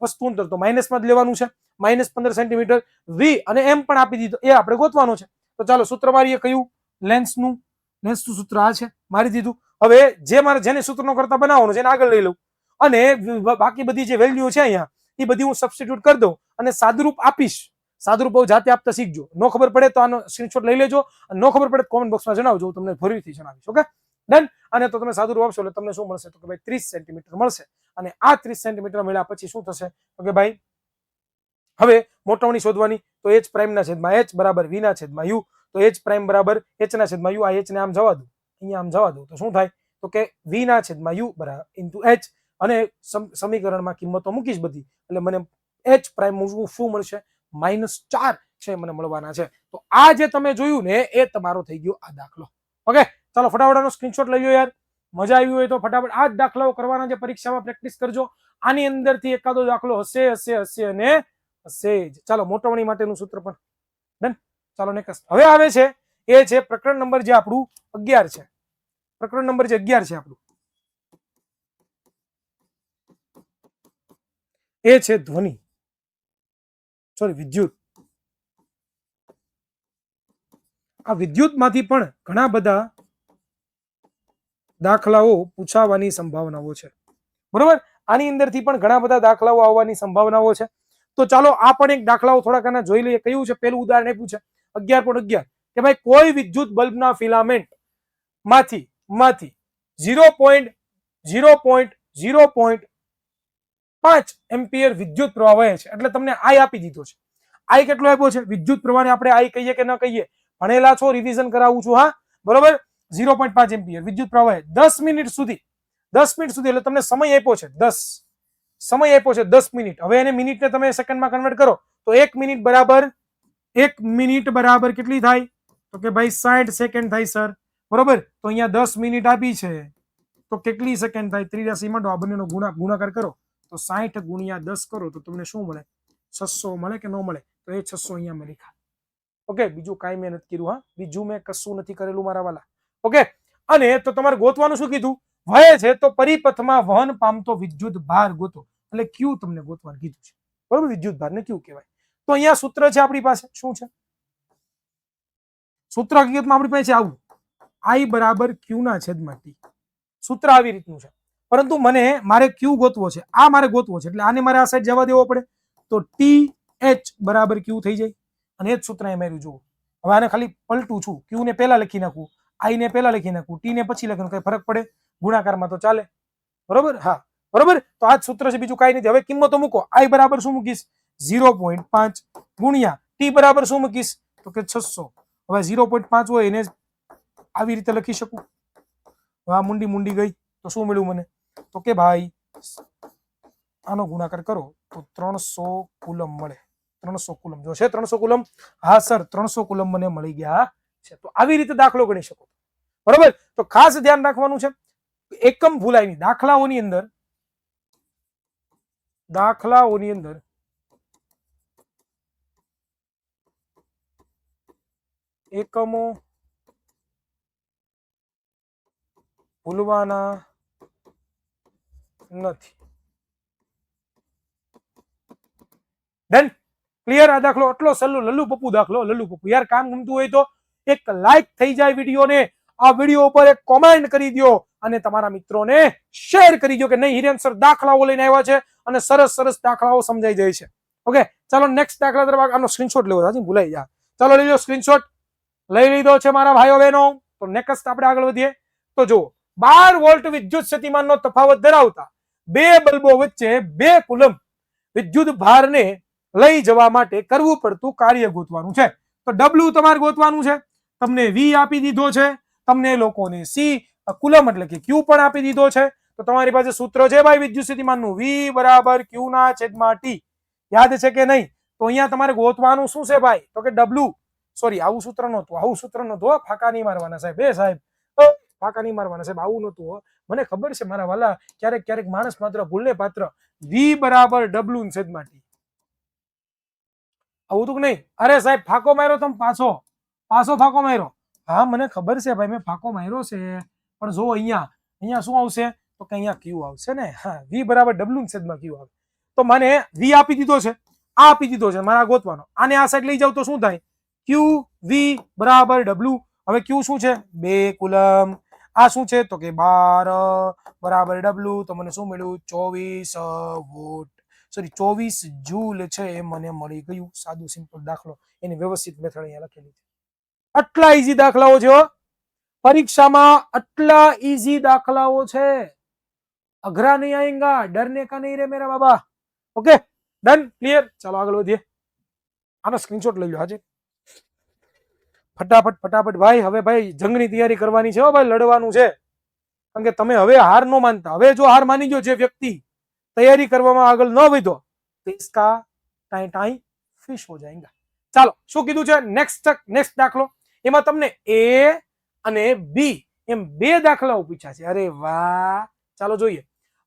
વસ્તુ અંતર તો માઇનસમાં જ લેવાનું છે, -15 સેન્ટીમીટર. v અને m પણ આપી દીધો, એ આપણે ગોતવાનો છે. તો ચાલો સૂત્ર મારીએ. કયું? લેન્સનું સૂત્ર આ છે, મારી દીધું. હવે જે મારે જેને સૂત્રનો કરતા બનાવવાનો છે એને આગળ લઈ લઉં, અને બાકી બધી જે વેલ્યુ છે અહીંયા એ બધી હું સબસ્ટિટ્યુટ કરી દઉં અને સાદુરૂપ આપીશ. સાદુરૂપ જાતે આપતા શીખજો. નો ખબર પડે તો આનો સ્ક્રીનશોટ લઈ લેજો, અને નો ખબર પડે તો કોમેન્ટ બોક્સમાં જણાવજો, તમને ફરીથી જણાવીશ. Okay, done. અને તો તમે સાદુરૂપ આપશો એટલે તમને શું મળશે તો કે ભાઈ 30 સેન્ટીમીટર મળશે. અને આ 30 સેન્ટીમીટર મળ્યા પછી શું થશે તો કે ભાઈ હવે મોટવણી શોધવાની. તો h પ્રાઇમ ના છેદમાં h બરાબર v ના છેદમાં u. તો h પ્રાઇમ બરાબર h ના છેદમાં u. આ h ને આમ જવા દો, અહીંયા આમ જવા દો, તો શું થાય તો કે v ના છેદમાં u બરાબર ઇન્ટુ h, અને સમીકરણમાં કિંમતો મૂકીશ બધી, એટલે મને h પ્રાઇમ શું મળશે? -4 છે મને મળવાના છે. તો આ જે તમે જોયું ને એ તમારો થઈ ગયો આ દાખલો. ઓકે, ચાલો ફટાફટ સ્ક્રીનશોટ લઈ લો યાર. મજા આવી હોય તો ફટાફટ આ જ દાખલાઓ કરવાના છે, પરીક્ષામાં પ્રેક્ટિસ કરજો. આની અંદરથી એકાદો દાખલો હશે અને હશે જ. ચાલો મોટવણી માટેનું સૂત્ર પણ ડન. ચાલો નેક્સ્ટ હવે આવે છે એ છે પ્રકરણ નંબર જે આપણું 11 છે. પ્રકરણ નંબર જે 11 છે આપણું, એ છે ધ્વનિ, સોરી વિદ્યુત. આ વિદ્યુતમાંથી પણ ઘણા બધા દાખલાઓ પૂછાવાની સંભાવનાઓ છે, બરોબર. આની અંદરથી પણ ઘણા બધા દાખલાઓ આવવાની સંભાવનાઓ છે. તો ચાલો આ પણ એક દાખલાઓ થોડાક આના જોઈ લઈએ. કયું છે પેલું ઉદાહરણ આપ્યું છે 11.11 કે ભાઈ કોઈ વિદ્યુત બલ્બના ફિલામેન્ટ માંથી 0.5 એમ્પિયર વિદ્યુત પ્રવાહ વહે છે. એટલે તમને આઈ આપી દીધો છે. આઈ કેટલો આપ્યો છે? વિદ્યુત પ્રવાહને આપણે આઈ કહીએ કે ન કહીએ, ભણેલા છો, રિવિઝન કરાવું છું, હા બરોબર. 0.5 એમ્પિયર વિદ્યુત પ્રવાહ 10 મિનિટ સુધી, 10 મિનિટ સુધી, એટલે તમને સમય આપ્યો છે 10, સમય આપ્યો છે 10 મિનિટ. હવે એને મિનિટને તમે સેકન્ડમાં કન્વર્ટ કરો તો 1 મિનિટ બરાબર કેટલી થાય? તો કે ભાઈ 60 સેકન્ડ થાય સર, બરોબર. તો અહીંયા 10 મિનિટ આપી છે તો કેટલી સેકન્ડ થાય? 83 માં આ બંનેનો ગુણાકાર કરો તો 60 ગુણ્યા 10 કરો તો તમને શું મળે? 600 મળે કે ન મળે? તો એ 600 અહીંયા મેં લખ્યા. ઓકે, બીજું કાંઈ મેં નથી કર્યું, હા, બીજું મેં કશું નથી કરેલું મારા વાલા. ઓકે, અને તો તમારે ગોતવાનું શું કીધું? વહે છે તો પરિપથમાં વહન પામતો વિદ્યુત ભાર ગોતો, એટલે ક્યુ તમને ગોતવાનું કીધું છે, બરોબર. વિદ્યુત ભારને ક્યુ કહેવાય. તો અહીંયા સૂત્ર છે આપણી પાસે, શું છે સૂત્ર? હકીકતમાં આપણી પાસે આવું, I બરાબર ક્યુ ના છેદમાં ટી. સૂત્ર આવી રીતનું છે, પરંતુ મારે ક્યુ ગોતવો છે, આ મારે ગોતવો છે, એટલે આને મારે આ સાઈડ જવા દેવો પડે. તો ટી એચ બરાબર ક્યુ થઈ જાય, અને એ જ સૂત્ર એ માર્યું. જુઓ, હવે આને ખાલી પલટું છું, ક્યુ ને પહેલા લખી નાખું, આઈ ને પહેલા લખી નાખું, ટી ને પછી લખવાનું, કઈ ફરક પડે? ગુણાકારમાં તો ચાલે, બરોબર. હા બરોબર. તો આ જ સૂત્ર છે, બીજું કાંઈ નથી. હવે કિંમતો મૂકો. આઈ બરાબર શું મૂકીશ? 0.5 ગુણ્યા ટી બરાબર શું મૂકીશ? તો કે 600. હવે 0.5 હોય એને આવી રીતે લખી શકું. આ મુંડી ગઈ તો શું મળ્યું મને? તો કે ભાઈ આનો ગુણાકાર કરો તો 300 કુલમ મળે. 300 કુલમ જો છે 300 કુલમ? હા સર, 300 કુલમ મને મળી ગયા છે. તો આવી રીતે દાખલો ગણી શકો, બરોબર. તો ખાસ ધ્યાન રાખવાનું છે, એકમ ભૂલાય નહીં. દાખલાઓની અંદર એકમો ભૂલવાના નથી. Done, clear? આ દાખલો એટલો સલ્લુ લલ્લુ પપ્પુ દાખલો, લલ્લુ પપ્પુ. યાર કામ ગમતું હોય તો એક લાઈક થઈ જાય વિડીયોને, આ વિડીયો ઉપર એક કોમેન્ટ કરી દો અને તમારા મિત્રોને શેર કરી દો કે નહીં હિરેન સર દાખલાઓ લઈને આવ્યા છે અને સરસ સરસ દાખલાઓ સમજાઈ જાય છે. ઓકે, ચાલો નેક્સ્ટ દાખલા તરફ. આનો સ્ક્રીનશોટ લેવો, સાચી ભૂલાઈ જાય. ચાલો લઈ લો સ્ક્રીનશોટ, લઈ લીધો છે મારા ભાઈઓ બહેનો. તો નેક્સ્ટ આપણે આગળ વધીએ. તો જુઓ, 12 વોલ્ટ વિદ્યુત સ્થિતિમાનનો તફાવત ધરાવતા બે બલ્બો વચ્ચે 2 કુલમ વિદ્યુત ભારને લઈ જવા માટે કરવું પડતું કાર્ય ગોતવાનું છે. તો ડબલ્યુ તમારે ગોતવાનું છે. તમને વી આપી દીધો છે, તમને લોકોને સી કુલમ એટલે કે ક્યુ પણ આપી દીધો છે. તો તમારી પાસે સૂત્ર છે ભાઈ વિદ્યુત સ્થિતિમાનનું, વી બરાબર ક્યુ ના છેદમાં ટી. યાદ છે કે નહીં? તો અહીંયા તમારે ગોતવાનું શું છે ભાઈ? તો કે ડબલ્યુ, સોરી આવું સૂત્ર નહોતું, ફાંકા નહીં મારવાના સાહેબ. સાહેબ ફાંકા નહીં મારવાના સાહેબ, આવું નહોતું. મને ખબર છે મારા વાલા, ક્યારેક માણસ માત્ર ભૂલને પાત્ર. વી બરાબર ડબલ્યુ છેદમાં ટી. આવું તો નહીં? અરે સાહેબ ફાંકો માર્યો તમે, પાછો ફાંકો માર્યો. હા મને ખબર છે ભાઈ, મેં ફાંકો માર્યો છે, પણ જો અહીંયા શું આવશે? તો કે અહીંયા ક્યુ આવશે ને. હા, વી બરાબર ડબલ્યુ છેદમાં ક્યુ આવે. તો મને વી આપી દીધો છે, આ આપી દીધો છે, મારા ગોતવાનો. આને આ સાઈડ લઈ જાવ તો શું થાય? ક્યુ વી બરાબર ડબલ્યુ. હવે ક્યુ શું છે? 2 કુલમ. આ શું છે? તો કે 12 બરાબર ડબલ્યુ. તો મને શું મળ્યું? 24 વોટ, સોરી 24 જૂલ છે એ મને મળી ગયું. સાદું સિમ્પલ દાખલો, એની વ્યવસ્થિત મેથડ અહીંયા લખેલી છે. આટલા ઈઝી દાખલાઓ છે પરીક્ષામાં, આટલા ઈઝી દાખલાઓ છે. અઘરા નહીં આएगा, डरने का नहीं रे मेरा बाबा. Okay done, clear? ચાલો આગળ વધીએ. આનો સ્ક્રીનશોટ લઈ લો આજે ફટાફટ ભાઈ. હવે ભાઈ જંગની તૈયારી કરવાની છે, ભાઈ લડવાનું છે. કારણ કે તમે હવે હાર ન માનતા. હવે જો હાર માની ગયો જે વ્યક્તિ તૈયારી કરવામાં આગળ ન વધ્યો તો इसका टाई फिश हो जाएगा. ચાલો શું કીધું છે? નેક્સ્ટ દાખલો. એમાં તમને એ અને બી એમ 2 દાખલાઓ પૂછ્યા છે. અરે વાહ, ચાલો જોઈએ.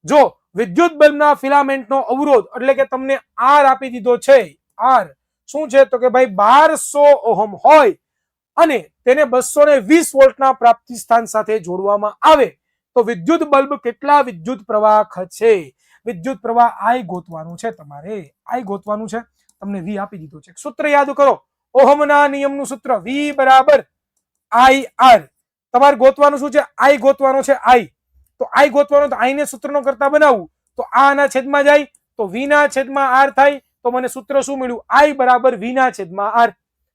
જો વિદ્યુત બલ્બના ફિલામેન્ટનો અવરોધ એટલે કે તમને આર આપી દીધો છે. આર શું છે? તો કે ભાઈ 1200 ઓહમ હોય અને તેને 220 વોલ્ટના પ્રાપ્તિ સ્થાન સાથે જોડવામાં આવે તો વિદ્યુત બલ્બ કેટલા વિદ્યુત પ્રવાહ ખસે? વિદ્યુત પ્રવાહ આઈ ગોતવાનું છે તમારે. આઈ ગોતવાનું છે. તમને વી આપી દીધો છે. સૂત્ર યાદ કરો, ઓહમના નિયમનું સૂત્ર વી બરાબર આઈ આર. તમારે ગોતવાનું શું છે? આઈ ગોતવાનો છે. આઈ તો આઈ ગોતવાનો, તો આઈ ને સૂત્રનો કરતા બનાવવું તો આના છેદમાં જાય તો વી ના છેદમાં આર થાય. તો મને સૂત્ર શું મળ્યું? આઈ બરાબર વી ના છેદમાં આર.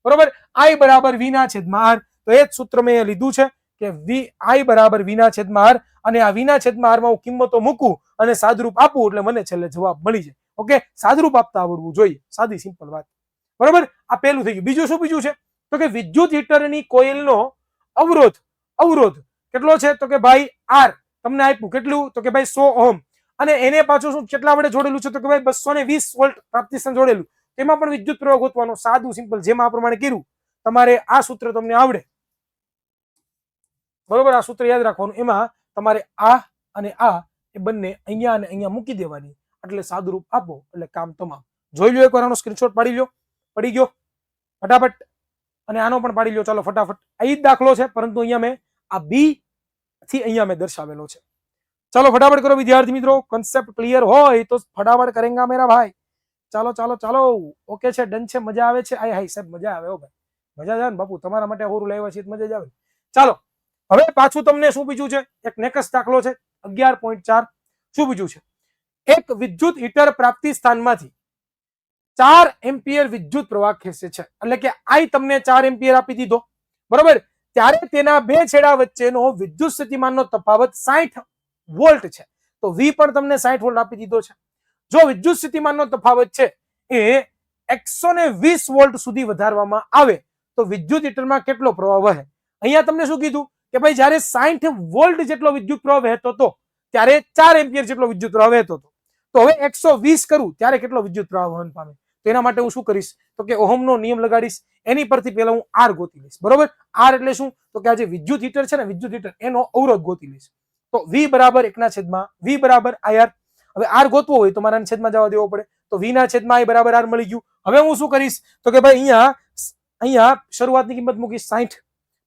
બરોબર, આઈ બરાબર વી ના છેદમાં આર. તો એ જ સૂત્ર મેં લીધું છે કે વી આઈ બરાબર વી ના છેદમાં આર. અને આ વી ના છેદમાં આર માં હું કિંમતો મૂકું અને સાદુરૂપ આપું એટલે મને છેલ્લે જવાબ મળી જાય. ઓકે, સાદુરૂપ આપતા આવડવું જોઈએ. સાદી સિમ્પલ વાત. બરોબર, આ પહેલું થઈ ગયું. બીજું શું બીજું છે? તો કે વિદ્યુત હીટરની કોઇલનો અવરોધ અવરોધ કેટલો છે? તો કે ભાઈ આર તમને આપ્યું. કેટલું? તો કે ભાઈ 100 ઓહમ. અને એને પાછું શું કેટલા વડે જોડેલું છે? તો કે ભાઈ 220 વોલ્ટ પ્રાપ્તિસ્થાન જોડેલું. તેમાં પણ વિદ્યુત પ્રવાહ ગોતવાનો. સાદું સિમ્પલ, જેમ આ પ્રમાણે કર્યું. તમારે આ સૂત્ર તમને આવડે. બરોબર, આ સૂત્ર યાદ રાખવાનું. એમાં તમારે આ અને આ એ બંને અહીંયા અને અહીંયા મૂકી દેવાની. એટલે સાદુરૂપ આપો એટલે કામ તમામ. જોઈ લો એકવાર, આનો સ્ક્રીનશોટ પાડી લો. પડી ગયો ફટાફટ. અને આનો પણ પાડી લો. ચાલો ફટાફટ. આ જ દાખલો છે, પરંતુ અહીંયા મેં આ બી થી અહીંયા મેં દર્શાવેલો છે. ચાલો ફટાફટ કરો વિદ્યાર્થી મિત્રો. કોન્સેપ્ટ ક્લિયર હોય તો ફટાફટ કરેંગા મેરા ભાઈ. ચાલો ચાલો ચાલો. ઓકે છે, ડન છે, મજા આવે છે. આય હાય સાહેબ, મજા આવે. હો ભાઈ, મજા આવે ને બાપુ. તમારા માટે હોરું લાવ્યા છે, મજા જ આવે. ચાલો હવે પાછું તમને શું બીજું છે? એક નેક્સ્ટ દાખલો છે 11.4. શું બીજું છે? એક વિદ્યુત હીટર પ્રાપ્તિ સ્થાનમાંથી 4 એમ્પિયર વિદ્યુત પ્રવાહ ખેંચે છે. એટલે કે આઈ તમને 4 એમ્પિયર આપી દીધો. બરોબર, ત્યારે તેના બે છેડા વચ્ચેનો વિદ્યુત સ્થિતિમાનનો તફાવત 60 વોલ્ટ છે. તો વી પણ તમને 60 વોલ્ટ આપી દીધો છે. જો વિદ્યુત સ્થિતિમાનનો તફાવત છે એ 120 વોલ્ટ સુધી વધારવામાં આવે તો વિદ્યુત હીટરમાં કેટલો પ્રવાહ વહે? અહીંયા તમને શું કીધું કે ભાઈ જ્યારે 60 વોલ્ટ જેટલો વિદ્યુત પ્રવાહ વહેતો હતો ત્યારે 4 એમ્પિયર જેટલો વિદ્યુત પ્રવાહ વહેતો હતો. તો હવે 120 કરું ત્યારે કેટલો વિદ્યુત પ્રવાહ વહન પામે? તો એના માટે હું શું કરીશ? તો કે ઓહમનો નિયમ લગાડીશ. એની પરથી પહેલા હું આર ગોતી લઈશ. બરોબર, આર એટલે શું? તો કે આ જે વિદ્યુત હીટર છે ને, વિદ્યુત હીટર એનો અવરોધ ગોતી લઈશ. તો વી બરાબર 1 ના છેદમાં વી બરાબર આર. હવે આર ગોતવો હોય તો મારા છેદમાં જવા દેવો પડે. તો વી ના છેદમાં આઈ બરાબર આર મળી ગયું. હવે હું શું કરીશ? તો કે ભાઈ અહીંયા શરૂઆતની કિંમત મૂકીશ 60.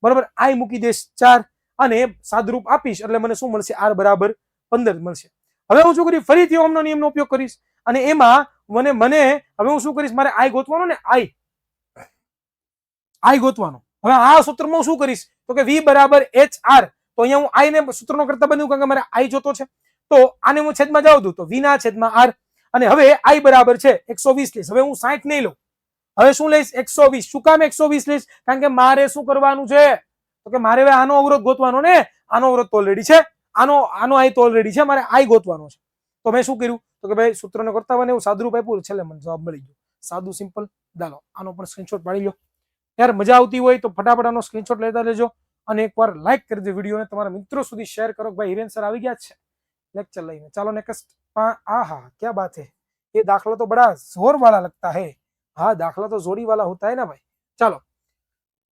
બરોબર, આઈ મૂકી દઈશ 4 અને સાદુરૂપ આપીશ એટલે મને શું મળશે? આર બરાબર 15 મળશે. હવે હું શું કરીશ? ફરીથી ઓહમનો નિયમનો ઉપયોગ કરીશ. અને એમાં મને હવે હું શું કરીશ? મારે આઈ ગોતવાનો ને, આઈ ગોતવાનો. હવે આ સૂત્રમાં હું શું કરીશ? તો કે વી બરાબર એચ આર. તો અહીંયા હું આઈ ને સૂત્રનો કરતા બન્યું કારણ કે મારે આઈ જોતો છે. તો આને હું છેદમાં જાવ દઉં તો વી ના છેદમાં આર. અને હવે આઈ બરાબર છે 120 લઈશ. હવે હું 60 નહીં લઉં. હવે શું લઈશ? 120. શું કામ 120 લઈશ? કારણ કે મારે શું કરવાનું છે? તો કે મારે હવે આનો અવરોધ ગોતવાનો ને. આનો અવરોધ તો ઓલરેડી છે. આનો આઈ તો ઓલરેડી છે. મારે આઈ ગોતવાનો છે. તો મેં શું કર્યું? તો કે ભાઈ સૂત્રને કરતા બને એવું સાદુરૂપ આપ્યું. છેલ્લે મને જવાબ મળી ગયો. સાદું સિમ્પલ. ચાલો આનો પણ સ્ક્રીનશોટ પાડી લો. યાર મજા આવતી હોય તો ફટાફટ આનો સ્ક્રીનશોટ લેતા લેજો. અને એકવાર લાઈક કરી દે વિડીયોને. તમારા મિત્રો સુધી શેર કરો કે ભાઈ હિરેન સર આવી ગયા છે लेक्चर लेने. चलो नेक्स्ट. आहा क्या बात है, ये दाखला तो बड़ा जोर वाला लगता है. हाँ दाखला तो जोड़ी वाला होता है ना भाई. चलो,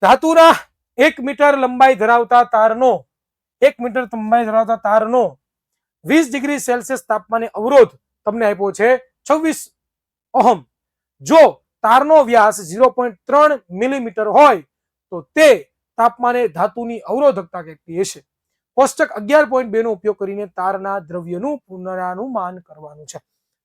धातुना 1 मीटर लंबाई धरावता तारनो 1 मीटर लंबाई धरावता तारनो 20 ડિગ્રી સેલ્સિયસ તાપમાને અવરોધ તમને આપ્યો છે 26 ઓહમ. જો તારનો વ્યાસ 0.3 મિલીમીટર હોય તો તે તાપમાને ધાતુની અવરોધકતા કેટલી હશે? કોષ્ટક 11.2 નો ઉપયોગ કરીને તારના દ્રવ્યનું પુનરાનુમાન કરવાનું છે.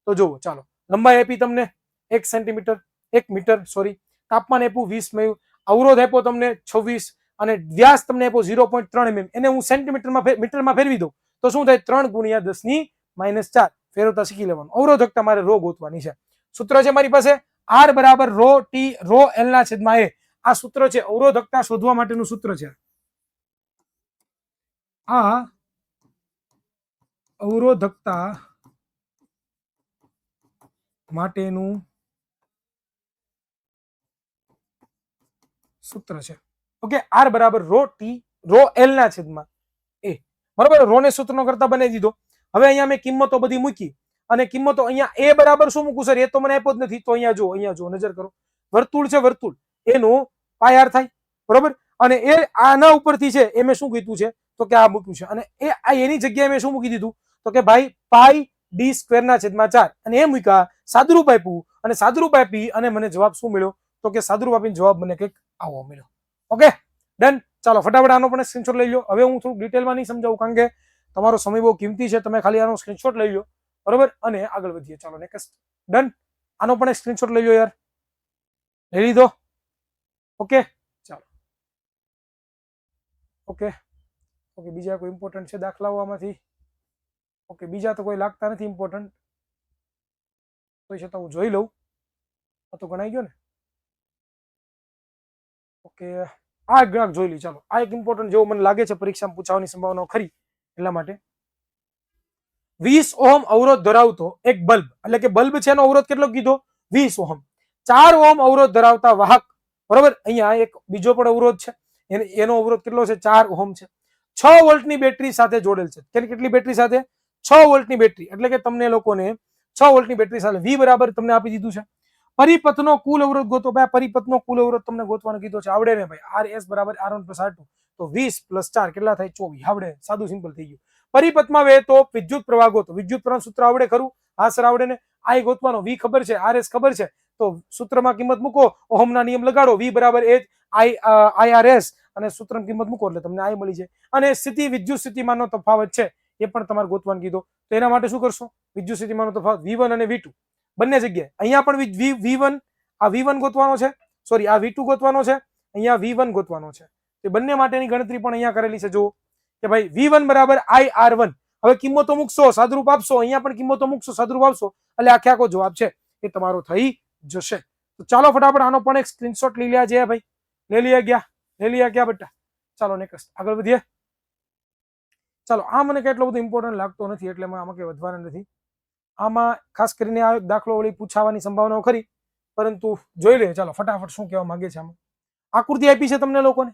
તો જુઓ, ચાલો લંબાઈ આપી તમને 1 સેન્ટીમીટર 1 મીટર સોરી, તાપમાન આપ્યું 20, અવરોધ આપ્યો તમને 26 અને વ્યાસ તમને આપ્યો 0.3 mm. એને હું સેન્ટીમીટરમાં મીટરમાં ફેરવી દઉં તો શું થાય? 3 × 10⁻⁴ ફેરવતા શીખી લેવાનું. અવરોધકતા મારે રો ગોતવાની છે. સૂત્ર છે મારી પાસે આર બરાબર રો ટી રો એલ ના છેદમાં એ. આ સૂત્ર છે અવરોધકતા શોધવા માટેનું સૂત્ર છે. આ અવરોધકતા માટેનું સૂત્ર છે. ઓકે, આર બરાબર રો ટી રો એલ ના છેદમાં એ. બરાબર, રો ને સૂત્રનો કરતા બનાવી દીધો. હવે અહીંયા મેં કિંમતો બધી મૂકી અને કિંમતો અહીંયા એ બરાબર શું મૂકું સર? એ તો મને આપ્યો જ નથી. તો અહીંયા જો નજર કરો, વર્તુળ છે, વર્તુળ એનું પાય આર થાય. બરોબર, અને એ આના ઉપરથી છે એ મેં શું કીધું છે? તો કે આ મૂક્યું છે. અને એ આ એની જગ્યાએ મેં શું મૂકી દીધું? તો કે ભાઈ પાઈ ડી સ્ક્વેર ના છેદમાં 4 અને એ મૂક્યા. સાદુરૂપ આપ્યું અને સાદુરૂપ આપી અને મને જવાબ શું મળ્યો? તો કે સાદુરૂપ આપીને જવાબ મને કંઈક આવો મળ્યો. Okay done. ચાલો ફટાફટ આનો પણ સ્ક્રીનશોટ લઈ લો. હવે હું થોડું ડિટેલમાં નહીં સમજાવું કારણ કે તમારો સમય બહુ કિંમતી છે. તમે ખાલી આનો સ્ક્રીનશોટ લઈ લો બરોબર, અને આગળ વધીએ. ચાલો નેક્સ્ટ. ડન. આનો પણ એક સ્ક્રીનશોટ લઈ લો યાર. લઈ લીધો? ઓકે, ચાલો. ઓકે ઓકે, બીજા કોઈ ઇમ્પોર્ટન્ટ છે દાખલાઓ આમાંથી? ઓકે, બીજા તો કોઈ લાગતા નથી ઇમ્પોર્ટન્ટ, તો છતાં હું જોઈ લઉં. આ તો ગણાઈ ગયો ને. ઓકે, આ ગ્રાફ જોઈ લી. ચાલો, આ એક ઇમ્પોર્ટન્ટ જેવો મને લાગે છે પરીક્ષામાં પૂછવાની સંભાવના ખરી, એટલા માટે. 20 ઓહમ અવરોધ ધરાવતો એક બલ્બ, એટલે કે બલ્બ છે એનો અવરોધ કેટલો કીધો? 20 ઓહમ. 4 ઓહમ અવરોધ ધરાવતા વાહક, બરોબર, અહીંયા એક બીજો પણ અવરોધ છે, એનો અવરોધ કેટલો છે? 4 ઓહમ છે. 6 વોલ્ટની બેટરી સાથે જોડેલ છે. કેટલી બેટરી સાથે? 6 વોલ્ટની બેટરી, એટલે કે તમને લોકોને 6 વોલ્ટની બેટરી સાથે V બરાબર તમને આપી દીધું છે. પરિપથનો કુલ અવરોધ ગોતો. ભાઈ પરિપથનો કુલ અવરોધ તમને ગોતવાનો કીધો છે, આવડે ને ભાઈ? RS બરાબર R1 + R2, તો 20 + 4 કેટલા થાય? 24. આવડે, સાદું સિમ્પલ થઈ ગયું. પરિપથમાં વહેતો વિદ્યુત પ્રવાહ ગોતો. વિદ્યુત પ્રવાહ સૂત્ર આવડે ખરું? હા સર આવડે ને. I ગોતવાનો, V ખબર છે, RS ખબર છે, તો સૂત્રમાં કિંમત મૂકો, ઓહમના નિયમ લગાડો, V બરાબર IRS, અને સૂત્રમાં કિંમત મૂકો એટલે તમને I મળી જાય. અને સ્થિતિ વિદ્યુત સ્થિતિમાનનો તફાવત છે એ પણ તમારે ગોતવાનું કીધો. તો એના માટે શું કરશો? વિદ્યુત સ્થિતિમાનનો તફાવત V1 અને V2 બંને જગ્યાએ. અહીંયા પણ V1, આ V1 ગોતવાનો છે, સોરી આ V2 ગોતવાનો છે, અહીંયા V1 ગોતવાનો છે. તે બંને માટેની ગણતરી પણ અહીંયા કરેલી છે. જુઓ કે ભાઈ V1 બરાબર IR1. હવે કિંમતો મૂકશો, સાદુરૂપ આપશો, અહીંયા પણ કિંમતો મૂકશો, સાદુરૂપ આપશો, એટલે આખે આખો જવાબ છે એ તમારો થઈ જશે. તો ચાલો ફટાફટ આનો પણ એક સ્ક્રીનશોટ લઈ લ્યા છે ભાઈ. લઈ લીયા ગયા બેટા. ચાલો નેક્સ્ટ આગળ વધીએ. ચાલો, આ મને કેટલો બધો ઇમ્પોર્ટન્ટ લાગતો નથી, એટલે આમાં કઈ વધવાના નથી. આમાં ખાસ કરીને આ દાખલો વળી પૂછાવાની સંભાવનાઓ ખરી, પરંતુ જોઈ લે. ચાલો ફટાફટ શું કહેવા માંગે છે. આમાં આકૃતિ આપી છે તમને લોકોને,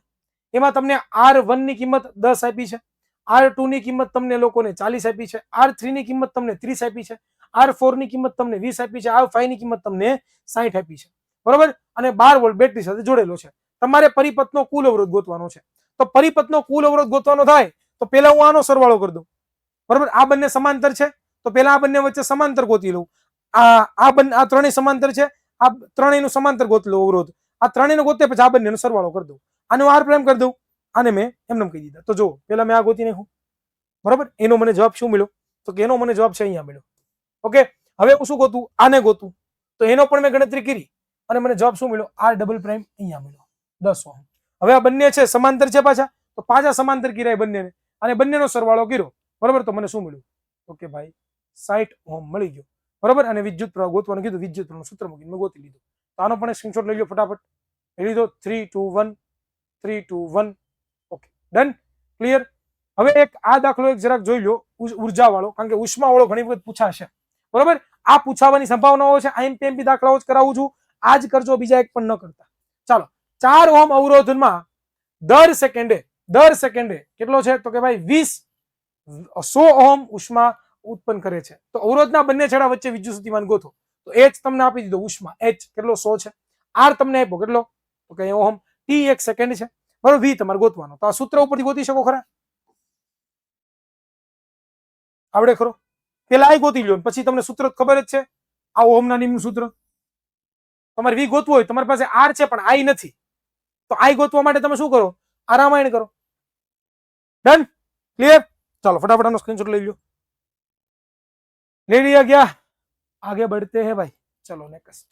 એમાં તમને R1 ની કિંમત 10 આપી છે, R2 ની કિંમત તમને લોકોને 40 આપી છે, R3 ની કિંમત તમને 30 આપી છે, R4 ની કિંમત તમને 20 આપી છે, R5 ની કિંમત તમને 60 આપી છે, બરોબર, અને 12 વોલ્ટ બેટરી સાથે જોડેલો છે. તમારે પરિપથનો કુલ અવરોધ ગોતવાનો છે. તો પરિપથનો કુલ અવરોધ ગોતવાનો થાય તો પહેલા હું આનો સરવાળો કરી દઉં, બરોબર. આ બંને સમાંતર છે, તો પહેલા આ બંને વચ્ચે સમાંતર ગોતી લઉં. આ ત્રણેય સમાંતર છે, આ ત્રણેયનું સમાંતર ગોતી લઉં અવરોધ. આ ત્રણેયનો ગોતે પછી આ બંનેનો સરવાળો કરી દઉં. આને R પ્રાઇમ કરી દઉં, આને મેં એમને કહી દીધા. તો જો પેલા મેં આ ગોતી નાખ્યું, બરોબર. એનો મને જવાબ શું મળ્યો? તો કે એનો મને જવાબ છે અહીંયા મળ્યો. ઓકે, હવે હું શું ગોતું? આને ગોતું. તો એનો પણ મેં ગણતરી કરી અને મને જવાબ શું મળ્યો? R ડબલ પ્રાઇમ અહીંયા મળ્યો 10 ઓહમ. હવે આ બંને છે સમાંતર છે પાછા, તો પાછા સમાંતર કર્યા બંનેને અને બંનેનો સરવાળો કર્યો, બરોબર. તો મને શું મળ્યું? તો કે ભાઈ 60 ઓહમ મળી ગયો, બરોબર. અને વિદ્યુત પ્રવાહ ગોતવાનું કીધું, વિદ્યુત પ્રવાહનું સૂત્ર મૂકીને મેં ગોતી લીધું. તો આનો પણ સ્ક્રીનશોટ લઈ લો ફટાફટ. લઈ લીધો? 3 2 1 3 2 1. Okay, done, clear. હવે એક આ દાખલો એક જરાક જોઈ લો, ઉર્જા વાળો, કારણ કે ઉષ્મા વાળો ઘણી વખત પૂછાશે, બરોબર. આ પૂછાવાની સંભાવનાઓ છે. IMP દાખલાઓ જ કરાવું છું, આ જ કરજો, બીજા એક પણ ન કરતા. ચાલો, 4 ઓહમ અવરોધમાં દર સેકન્ડે કેટલો છે? તો કે ભાઈ 100 ઓહમ ઉષ્મા ઉત્પન્ન કરે છે. તો અવરોધના બંને છેડા વચ્ચે વિદ્યુત સ્થિતિમાન ગોતો. તો H તમને આપી દીધો, ઉષ્મા H કેટલો? 100 છે. R તમને આપ્યો કેટલો? તો કે ઓહમ. T 1 સેકન્ડ છે, બરોબર. V તમારે ગોતવાનો. તો આ સૂત્ર ઉપરથી ગોતી શકો ખરા? આવડે ખરો? પેલા આ ગોતી લ્યો, પછી તમને સૂત્ર ખબર જ છે, આ ઓહમના નિયમનું સૂત્ર. તમારે V ગોતવું હોય, તમારી પાસે R છે પણ I નથી, તો I ગોતવા માટે તમે શું કરો? આ રામાયણ કરો. Done, clear. ચાલો ફટાફટ આનો સ્ક્રીનશોટ લઈ લો. ले लिया क्या? आगे बढ़ते हैं भाई. चलो नेक्स्ट.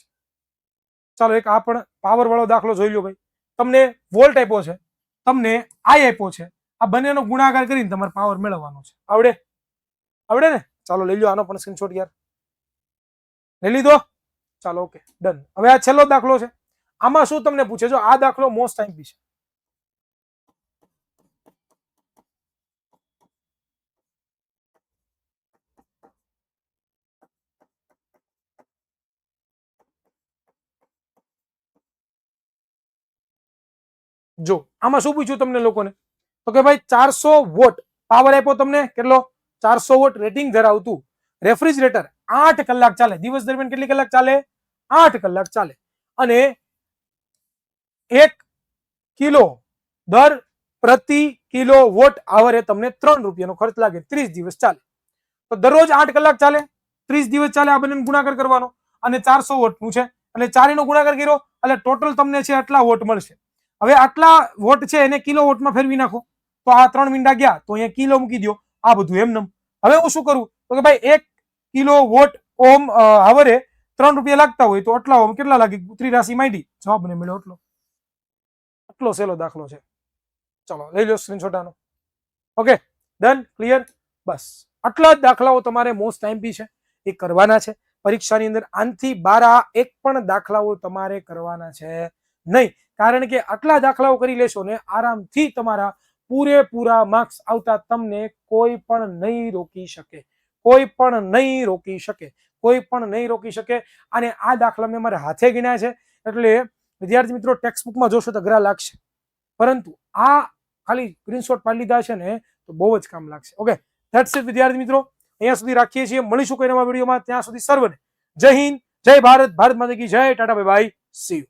ચાલો એક આ પણ પાવર વાળો દાખલો જોઈ લો ભાઈ. તમને વોલ્ટ આપ્યો છે, તમને I આપ્યો છે, આ બંનેનો ગુણાકાર કરીને તમારે પાવર મેળવવાનો છે. આવડે ને? ચાલો લઈ લો આનો પણ સ્ક્રીનશોટ યાર. લઈ લીધો? ચાલો ઓકે, ડન. હવે આ છેલ્લો દાખલો છે. આમાં શું તમને પૂછે? જો આ દાખલો મોસ્ટ ટાઈમ છે. જો આમાં શું પૂછ્યું તમને લોકોને? તો કે ભાઈ 400 વોટ પાવર આપ્યો તમને. કેટલો? 400 વોટ રેટિંગ ધરાવતું રેફ્રિજરેટર 8 કલાક ચાલે. દિવસ દરમિયાન કેટલી કલાક ચાલે? 8 કલાક ચાલે. અને 1 કિલો દર પ્રતિ કિલો વોટ આવરે તમને 3 રૂપિયાનો ખર્ચ લાગે. 30 દિવસ ચાલે. તો દરરોજ 8 કલાક ચાલે, 30 દિવસ ચાલે. આ બંને ગુણાકાર કરવાનો અને 400 વોટ નું છે એટલે 4 નો ગુણાકાર કર્યો એટલે ટોટલ તમને છે આટલા વોટ મળશે. હવે આટલા વોટ છે એને કિલો વોટમાં ફેરવી નાખો, તો આ 3 મીંડા ગયા તો અહીંયા કિલો મૂકી દો. આ બધું એમને. હવે હું શું કરું? તો કે ભાઈ 1 કિલો વોટ ઓમ આવરે 3 રૂપિયા લાગતા હોય તો આટલા ઓમ કેટલા લાગે? ત્રિરાશી માંડી, જવાબ મને મળ્યો એટલો. આટલો સહેલો દાખલો છે. ચલો લઈ લો સ્ક્રીનશોટ આનો. Okay, done, clear. બસ આટલા જ દાખલાઓ તમારે મોસ્ટ ટાઈમ છે, એ કરવાના છે પરીક્ષાની અંદર. આનથી બારા એક પણ દાખલાઓ તમારે કરવાના છે નહીં, કારણ કે આટલા દાખલાઓ કરી લેશો ને આરામથી તમારા પૂરેપૂરા માર્ક્સ આવતા તમને કોઈ પણ નહીં રોકી શકે, કોઈ પણ નહીં રોકી શકે, કોઈ પણ નહીં રોકી શકે. અને આ દાખલા મેં મારા હાથે ગણ્યા છે, એટલે વિદ્યાર્થી મિત્રો ટેક્સ્ટબુકમાં જોશો તો અઘરા લાગશે, પરંતુ આ ખાલી સ્ક્રીનશોટ પાડી લીધા છે ને તો બહુ જ કામ લાગશે. ઓકે, ધેટ્સ ઇટ વિદ્યાર્થી મિત્રો, અહીંયા સુધી રાખીએ છીએ. મળીશું કોઈ નવા વિડીયોમાં. ત્યાં સુધી સર્વને જય હિન્દ, જય ભારત, ભારત માતા કી જય, Tata bye bye, C you.